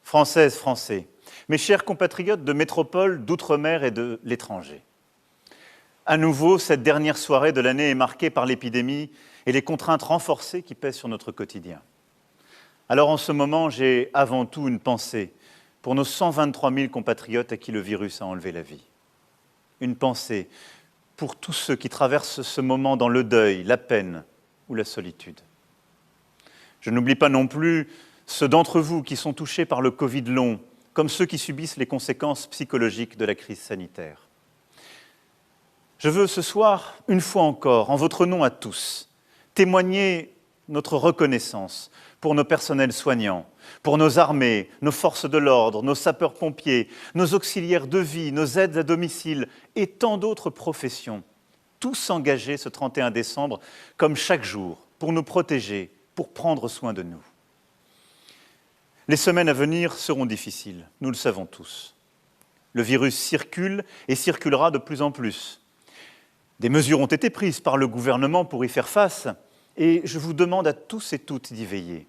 Françaises, Français, mes chers compatriotes de métropole, d'outre-mer et de l'étranger. À nouveau, cette dernière soirée de l'année est marquée par l'épidémie et les contraintes renforcées qui pèsent sur notre quotidien. Alors en ce moment, j'ai avant tout une pensée pour nos 123 000 compatriotes à qui le virus a enlevé la vie. Une pensée pour tous ceux qui traversent ce moment dans le deuil, la peine ou la solitude. Je n'oublie pas non plus ceux d'entre vous qui sont touchés par le Covid long, comme ceux qui subissent les conséquences psychologiques de la crise sanitaire. Je veux ce soir, une fois encore, en votre nom à tous, témoigner notre reconnaissance pour nos personnels soignants, pour nos armées, nos forces de l'ordre, nos sapeurs-pompiers, nos auxiliaires de vie, nos aides à domicile et tant d'autres professions, tous engagés ce 31 décembre, comme chaque jour, pour nous protéger, pour prendre soin de nous. Les semaines à venir seront difficiles, nous le savons tous. Le virus circule et circulera de plus en plus. Des mesures ont été prises par le gouvernement pour y faire face et je vous demande à tous et toutes d'y veiller.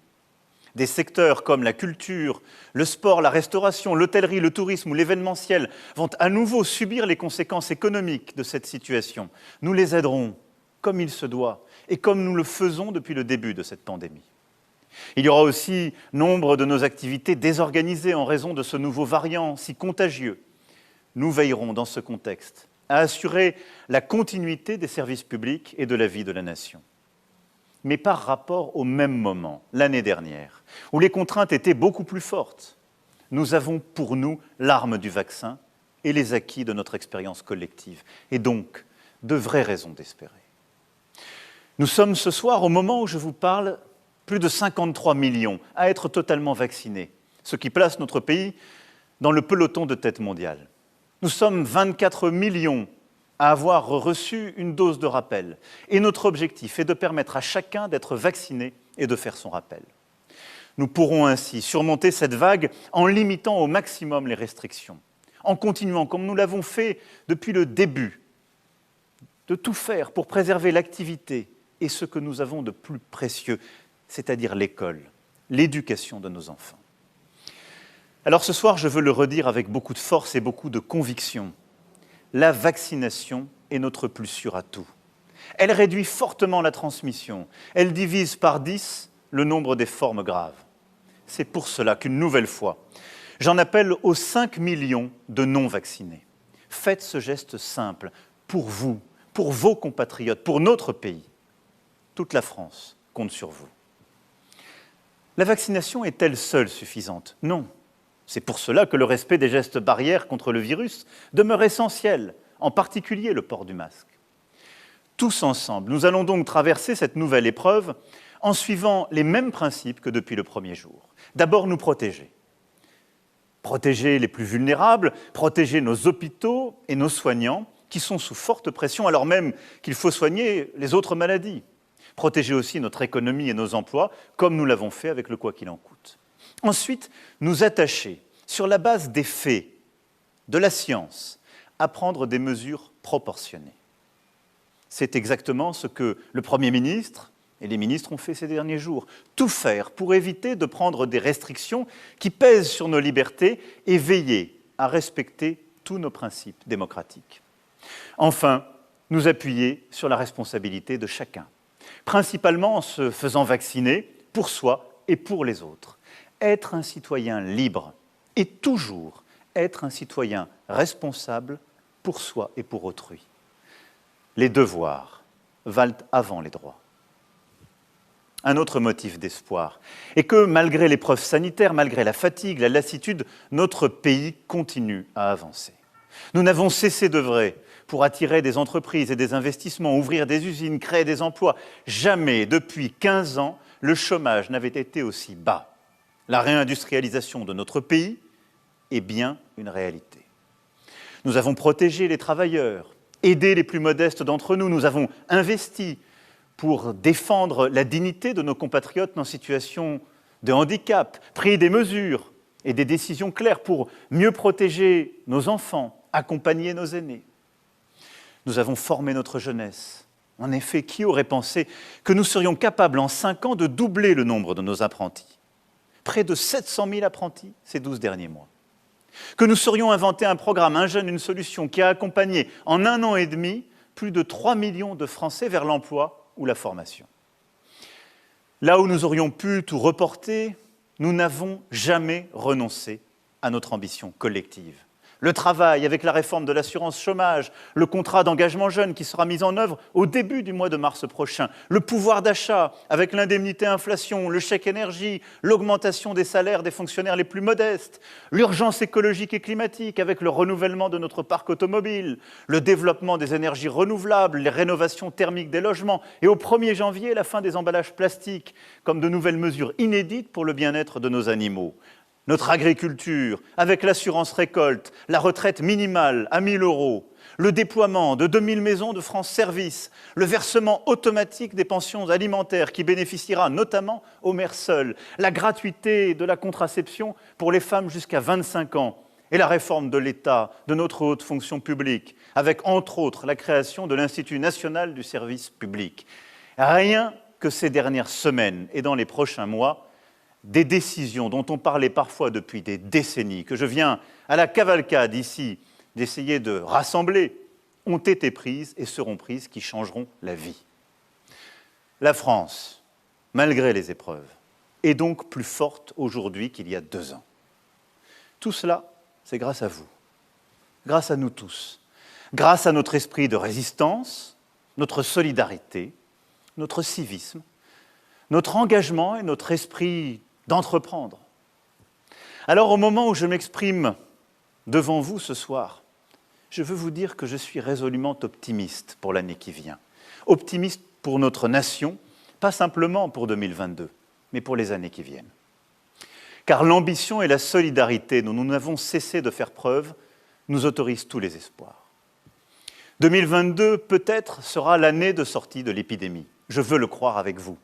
Des secteurs comme la culture, le sport, la restauration, l'hôtellerie, le tourisme ou l'événementiel vont à nouveau subir les conséquences économiques de cette situation. Nous les aiderons comme il se doit et comme nous le faisons depuis le début de cette pandémie. Il y aura aussi nombre de nos activités désorganisées en raison de ce nouveau variant si contagieux. Nous veillerons dans ce contexte à assurer la continuité des services publics et de la vie de la nation. Mais par rapport au même moment, l'année dernière, où les contraintes étaient beaucoup plus fortes, nous avons pour nous l'arme du vaccin et les acquis de notre expérience collective, et donc de vraies raisons d'espérer. Nous sommes ce soir, au moment où je vous parle, plus de 53 millions à être totalement vaccinés, ce qui place notre pays dans le peloton de tête mondiale. Nous sommes 24 millions à avoir reçu une dose de rappel. Et notre objectif est de permettre à chacun d'être vacciné et de faire son rappel. Nous pourrons ainsi surmonter cette vague en limitant au maximum les restrictions, en continuant, comme nous l'avons fait depuis le début, de tout faire pour préserver l'activité et ce que nous avons de plus précieux, c'est-à-dire l'école, l'éducation de nos enfants. Alors ce soir, je veux le redire avec beaucoup de force et beaucoup de conviction. La vaccination est notre plus sûr atout. Elle réduit fortement la transmission. Elle divise par 10 le nombre des formes graves. C'est pour cela qu'une nouvelle fois, j'en appelle aux 5 millions de non-vaccinés. Faites ce geste simple pour vous, pour vos compatriotes, pour notre pays. Toute la France compte sur vous. La vaccination est-elle seule suffisante? Non. C'est pour cela que le respect des gestes barrières contre le virus demeure essentiel, en particulier le port du masque. Tous ensemble, nous allons donc traverser cette nouvelle épreuve en suivant les mêmes principes que depuis le premier jour. D'abord, nous protéger. Protéger les plus vulnérables, protéger nos hôpitaux et nos soignants qui sont sous forte pression alors même qu'il faut soigner les autres maladies. Protéger aussi notre économie et nos emplois, comme nous l'avons fait avec le « quoi qu'il en coûte ». Ensuite, nous attacher, sur la base des faits, de la science, à prendre des mesures proportionnées. C'est exactement ce que le Premier ministre et les ministres ont fait ces derniers jours. Tout faire pour éviter de prendre des restrictions qui pèsent sur nos libertés et veiller à respecter tous nos principes démocratiques. Enfin, nous appuyer sur la responsabilité de chacun, principalement en se faisant vacciner pour soi et pour les autres. Être un citoyen libre et toujours être un citoyen responsable pour soi et pour autrui. Les devoirs valent avant les droits. Un autre motif d'espoir est que malgré l'épreuve sanitaire, malgré la fatigue, la lassitude, notre pays continue à avancer. Nous n'avons cessé d'œuvrer pour attirer des entreprises et des investissements, ouvrir des usines, créer des emplois. Jamais, depuis 15 ans, le chômage n'avait été aussi bas. La réindustrialisation de notre pays est bien une réalité. Nous avons protégé les travailleurs, aidé les plus modestes d'entre nous, nous avons investi pour défendre la dignité de nos compatriotes en situation de handicap, pris des mesures et des décisions claires pour mieux protéger nos enfants, accompagner nos aînés. Nous avons formé notre jeunesse. En effet, qui aurait pensé que nous serions capables en 5 ans de doubler le nombre de nos apprentis? Près de 700 000 apprentis ces 12 derniers mois. Que nous serions inventé un programme, un jeune, une solution qui a accompagné en 1 an et demi plus de 3 millions de Français vers l'emploi ou la formation. Là où nous aurions pu tout reporter, nous n'avons jamais renoncé à notre ambition collective. Le travail avec la réforme de l'assurance chômage, le contrat d'engagement jeune qui sera mis en œuvre au début du mois de mars prochain, le pouvoir d'achat avec l'indemnité inflation, le chèque énergie, l'augmentation des salaires des fonctionnaires les plus modestes, l'urgence écologique et climatique avec le renouvellement de notre parc automobile, le développement des énergies renouvelables, les rénovations thermiques des logements et au 1er janvier, la fin des emballages plastiques comme de nouvelles mesures inédites pour le bien-être de nos animaux. Notre agriculture, avec l'assurance récolte, la retraite minimale à 1 000 €, le déploiement de 2 000 maisons de France Service, le versement automatique des pensions alimentaires qui bénéficiera notamment aux mères seules, la gratuité de la contraception pour les femmes jusqu'à 25 ans et la réforme de l'État, de notre haute fonction publique, avec entre autres la création de l'Institut national du service public. Rien que ces dernières semaines et dans les prochains mois, des décisions dont on parlait parfois depuis des décennies, que je viens à la cavalcade ici d'essayer de rassembler, ont été prises et seront prises qui changeront la vie. La France, malgré les épreuves, est donc plus forte aujourd'hui qu'il y a 2 ans. Tout cela, c'est grâce à vous, grâce à nous tous, grâce à notre esprit de résistance, notre solidarité, notre civisme, notre engagement et notre esprit d'entreprendre. Alors, au moment où je m'exprime devant vous ce soir, je veux vous dire que je suis résolument optimiste pour l'année qui vient. Optimiste pour notre nation, pas simplement pour 2022, mais pour les années qui viennent. Car l'ambition et la solidarité dont nous n'avons cessé de faire preuve nous autorisent tous les espoirs. 2022, peut-être, sera l'année de sortie de l'épidémie. Je veux le croire avec vous.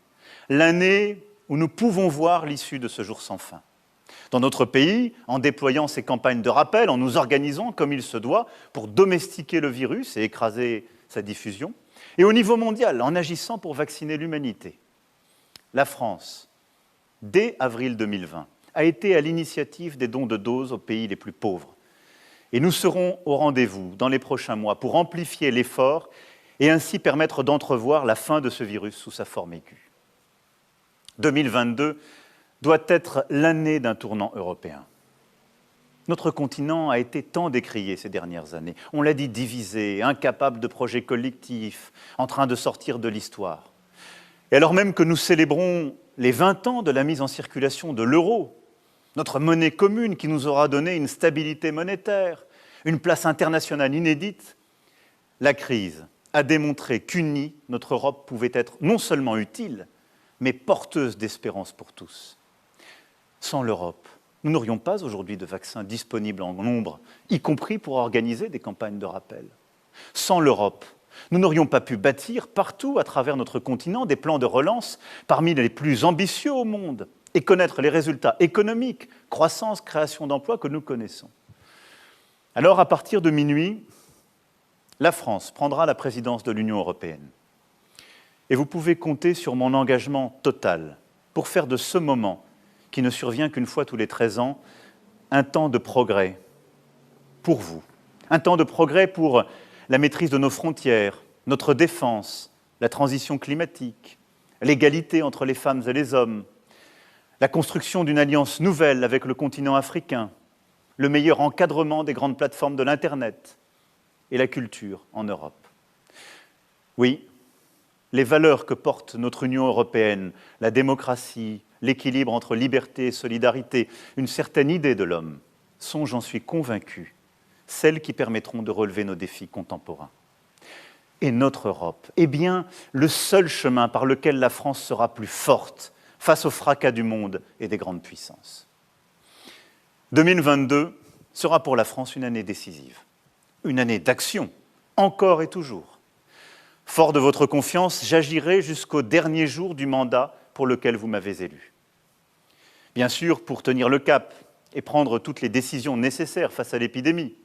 L'année où nous pouvons voir l'issue de ce jour sans fin. Dans notre pays, en déployant ces campagnes de rappel, en nous organisant comme il se doit pour domestiquer le virus et écraser sa diffusion, et au niveau mondial, en agissant pour vacciner l'humanité. La France, dès avril 2020, a été à l'initiative des dons de doses aux pays les plus pauvres. Et nous serons au rendez-vous dans les prochains mois pour amplifier l'effort et ainsi permettre d'entrevoir la fin de ce virus sous sa forme aiguë. 2022 doit être l'année d'un tournant européen. Notre continent a été tant décrié ces dernières années. On l'a dit, divisé, incapable de projets collectifs, en train de sortir de l'histoire. Et alors même que nous célébrons les 20 ans de la mise en circulation de l'euro, notre monnaie commune qui nous aura donné une stabilité monétaire, une place internationale inédite, la crise a démontré qu'unie, notre Europe pouvait être non seulement utile, mais porteuse d'espérance pour tous. Sans l'Europe, nous n'aurions pas aujourd'hui de vaccins disponibles en nombre, y compris pour organiser des campagnes de rappel. Sans l'Europe, nous n'aurions pas pu bâtir partout à travers notre continent des plans de relance parmi les plus ambitieux au monde et connaître les résultats économiques, croissance, création d'emplois que nous connaissons. Alors, à partir de minuit, la France prendra la présidence de l'Union européenne. Et vous pouvez compter sur mon engagement total pour faire de ce moment, qui ne survient qu'une fois tous les 13 ans, un temps de progrès pour vous. Un temps de progrès pour la maîtrise de nos frontières, notre défense, la transition climatique, l'égalité entre les femmes et les hommes, la construction d'une alliance nouvelle avec le continent africain, le meilleur encadrement des grandes plateformes de l'Internet et la culture en Europe. Oui, les valeurs que porte notre Union européenne, la démocratie, l'équilibre entre liberté et solidarité, une certaine idée de l'homme, sont, j'en suis convaincu, celles qui permettront de relever nos défis contemporains. Et notre Europe est bien le seul chemin par lequel la France sera plus forte face au fracas du monde et des grandes puissances. 2022 sera pour la France une année décisive, une année d'action, encore et toujours. Fort de votre confiance, j'agirai jusqu'au dernier jour du mandat pour lequel vous m'avez élu. Bien sûr, pour tenir le cap et prendre toutes les décisions nécessaires face à l'épidémie.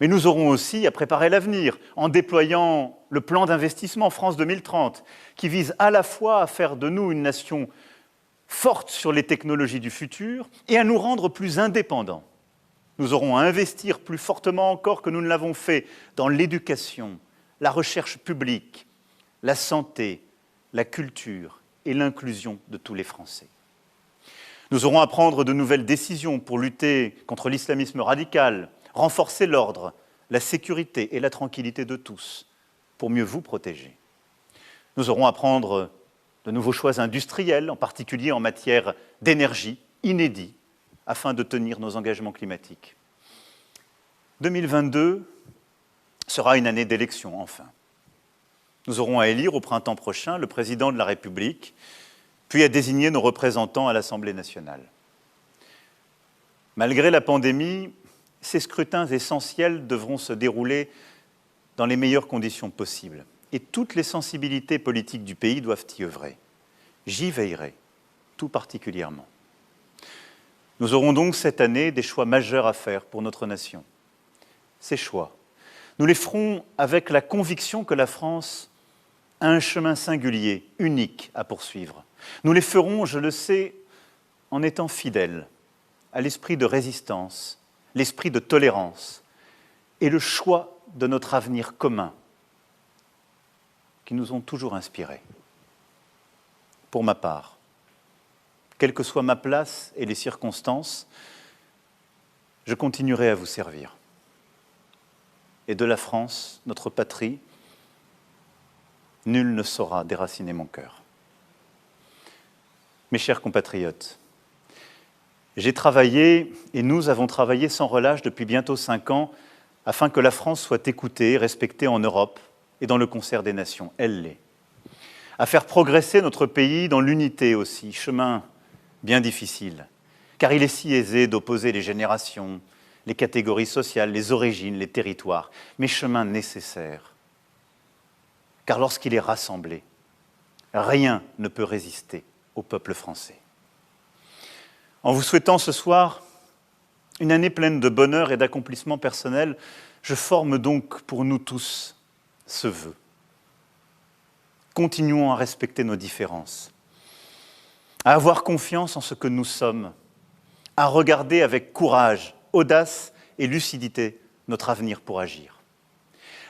Mais nous aurons aussi à préparer l'avenir en déployant le plan d'investissement France 2030 qui vise à la fois à faire de nous une nation forte sur les technologies du futur et à nous rendre plus indépendants. Nous aurons à investir plus fortement encore que nous ne l'avons fait dans l'éducation, la recherche publique, la santé, la culture et l'inclusion de tous les Français. Nous aurons à prendre de nouvelles décisions pour lutter contre l'islamisme radical, renforcer l'ordre, la sécurité et la tranquillité de tous, pour mieux vous protéger. Nous aurons à prendre de nouveaux choix industriels, en particulier en matière d'énergie, inédits, afin de tenir nos engagements climatiques. 2022 sera une année d'élection, enfin. Nous aurons à élire au printemps prochain le président de la République, puis à désigner nos représentants à l'Assemblée nationale. Malgré la pandémie, ces scrutins essentiels devront se dérouler dans les meilleures conditions possibles. Et toutes les sensibilités politiques du pays doivent y œuvrer. J'y veillerai, tout particulièrement. Nous aurons donc cette année des choix majeurs à faire pour notre nation. Ces choix, nous les ferons avec la conviction que la France a un chemin singulier, unique à poursuivre. Nous les ferons, je le sais, en étant fidèles à l'esprit de résistance, l'esprit de tolérance et le choix de notre avenir commun qui nous ont toujours inspirés. Pour ma part, quelle que soit ma place et les circonstances, je continuerai à vous servir. Et de la France, notre patrie, nul ne saura déraciner mon cœur. Mes chers compatriotes, j'ai travaillé, et nous avons travaillé sans relâche depuis bientôt 5 ans, afin que la France soit écoutée et respectée en Europe et dans le concert des nations. Elle l'est. À faire progresser notre pays dans l'unité aussi, chemin bien difficile, car il est si aisé d'opposer les générations, les catégories sociales, les origines, les territoires, mais chemin nécessaire. Car lorsqu'il est rassemblé, rien ne peut résister au peuple français. En vous souhaitant ce soir une année pleine de bonheur et d'accomplissement personnel, je forme donc pour nous tous ce vœu. Continuons à respecter nos différences, à avoir confiance en ce que nous sommes, à regarder avec courage, audace et lucidité notre avenir pour agir.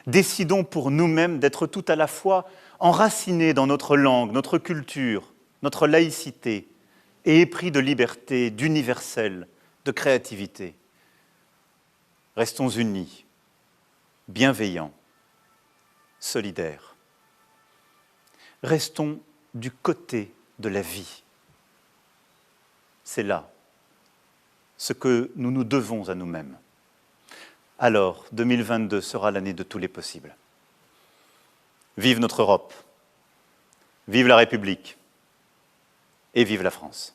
Décidons pour nous-mêmes d'être tout à la fois enracinés dans notre langue, notre culture, notre laïcité, et épris de liberté, d'universel, de créativité. Restons unis, bienveillants, solidaires. Restons du côté de la vie. C'est là ce que nous nous devons à nous-mêmes. Alors, 2022 sera l'année de tous les possibles. Vive notre Europe, vive la République et vive la France.